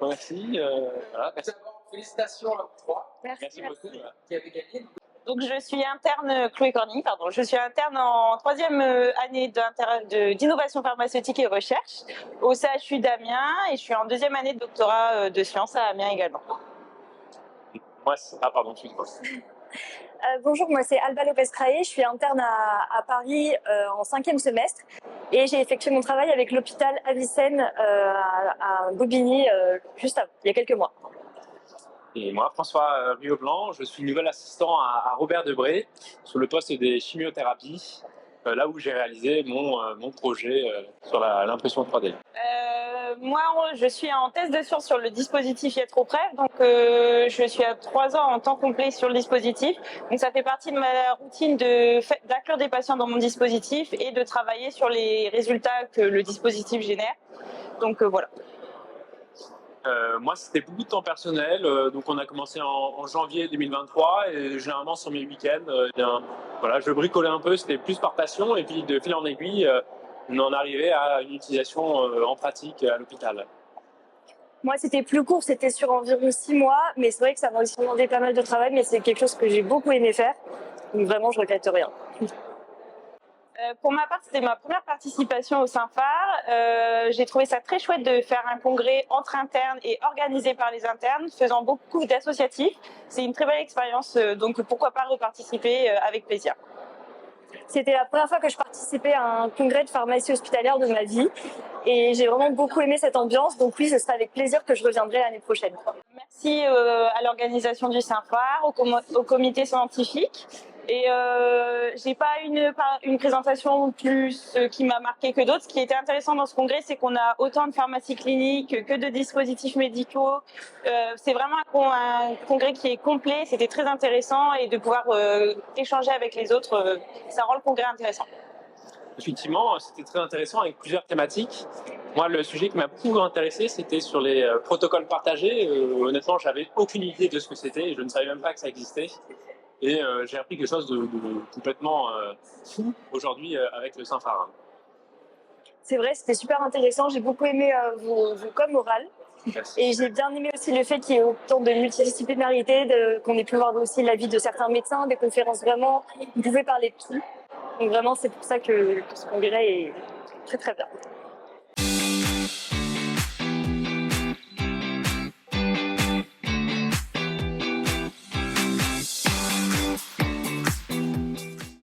Merci. Voilà, merci. Félicitations à vous trois. Merci beaucoup. Qui avez gagné. Donc je suis interne, Chloé Corny, pardon. Je suis interne en troisième année d'innovation pharmaceutique et recherche au CHU d'Amiens et je suis en deuxième année de doctorat de sciences à Amiens également. Pardon, excuse-moi. Bonjour, moi c'est Alba Lopez-Traé, je suis interne à Paris en 5e semestre et j'ai effectué mon travail avec l'hôpital Avicenne à Bobigny juste il y a quelques mois. Et moi, François Rieu-Blanc, je suis nouvel assistant à Robert Debré sur le poste des chimiothérapies, là où j'ai réalisé mon projet sur l'impression 3D. Moi, je suis en thèse de sciences sur le dispositif Iatroprev, donc je suis à 3 ans en temps complet sur le dispositif. Donc ça fait partie de ma routine d'inclure des patients dans mon dispositif et de travailler sur les résultats que le dispositif génère. Donc voilà. Moi, c'était beaucoup de temps personnel, donc on a commencé en janvier 2023 et généralement sur mes week-ends, voilà, je bricolais un peu, c'était plus par passion et puis de fil en aiguille, on en arrivait à une utilisation en pratique à l'hôpital. Moi, c'était plus court, c'était sur environ 6 mois, mais c'est vrai que ça m'a aussi demandé pas mal de travail, mais c'est quelque chose que j'ai beaucoup aimé faire, donc vraiment, je regrette rien. Pour ma part, c'était ma première participation au Synphar. J'ai trouvé ça très chouette de faire un congrès entre internes et organisé par les internes, faisant beaucoup d'associatifs. C'est une très belle expérience, donc pourquoi pas reparticiper avec plaisir. C'était la première fois que je participais à un congrès de pharmacie hospitalière de ma vie et j'ai vraiment beaucoup aimé cette ambiance, donc oui, ce sera avec plaisir que je reviendrai l'année prochaine. Merci à l'organisation du Synphar, au comité scientifique. Et j'ai pas une présentation plus qui m'a marqué que d'autres. Ce qui était intéressant dans ce congrès, c'est qu'on a autant de pharmacies cliniques que de dispositifs médicaux. C'est vraiment un congrès qui est complet. C'était très intéressant et de pouvoir échanger avec les autres, ça rend le congrès intéressant. Effectivement, c'était très intéressant avec plusieurs thématiques. Moi, le sujet qui m'a beaucoup intéressé, c'était sur les protocoles partagés. Honnêtement, j'avais aucune idée de ce que c'était et je ne savais même pas que ça existait. Et j'ai appris quelque chose de complètement fou aujourd'hui avec le Synphar. C'est vrai, c'était super intéressant. J'ai beaucoup aimé vos coms orales. Merci. Et j'ai bien aimé aussi le fait qu'il y ait autant de multidisciplinarité, qu'on ait pu voir aussi l'avis de certains médecins, des conférences vraiment, vous pouvez parler de tout. Donc vraiment, c'est pour ça que ce congrès est très très bien.